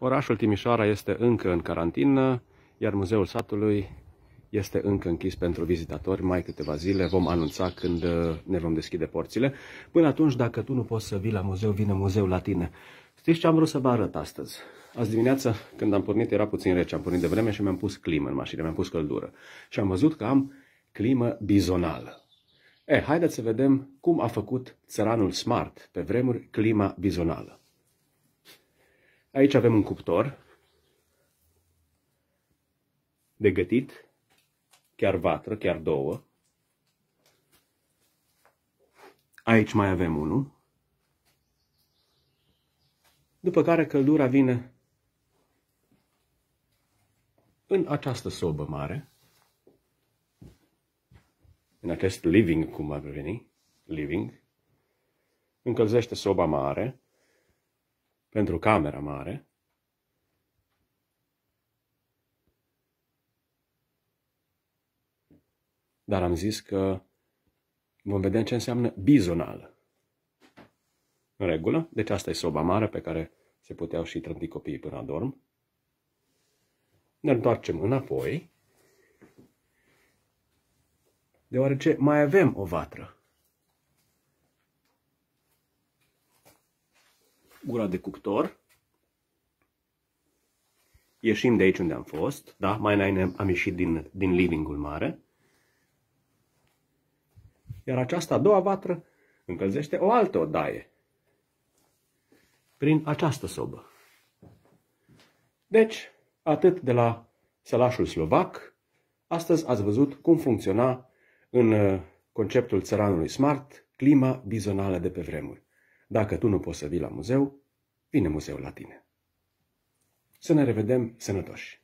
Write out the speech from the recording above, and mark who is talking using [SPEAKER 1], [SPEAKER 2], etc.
[SPEAKER 1] Orașul Timișoara este încă în carantină, iar Muzeul Satului este încă închis pentru vizitatori mai câteva zile. Vom anunța când ne vom deschide porțile. Până atunci, dacă tu nu poți să vii la muzeu, vine muzeul la tine. Știți ce am vrut să vă arăt astăzi? Azi dimineață, când am pornit, era puțin rece, am pornit de vreme și mi-am pus climă în mașină, mi-am pus căldură. Și am văzut că am climă bizonală. Haideți să vedem cum a făcut țăranul smart pe vremuri clima bizonală. Aici avem un cuptor de gătit, chiar vatră, chiar două. Aici mai avem unul. După care căldura vine în această sobă mare, în acest living, cum ar veni, living, încălzește soba mare, pentru camera mare, dar am zis că vom vedea ce înseamnă bizonală. În regulă? Deci asta e soba mare pe care se puteau și trânti copiii până adorm. Ne întoarcem înapoi, deoarece mai avem o vatră. Gura de cuptor. Ieșim de aici unde am fost, da? Mai înainte am ieșit din livingul mare. Iar această a doua vatră încălzește o altă odaie prin această sobă. Deci, atât de la sălașul slovac, astăzi ați văzut cum funcționa în conceptul țăranului smart clima bizonală de pe vremuri. Dacă tu nu poți să vii la muzeu, vine muzeul la tine. Să ne revedem sănătoși!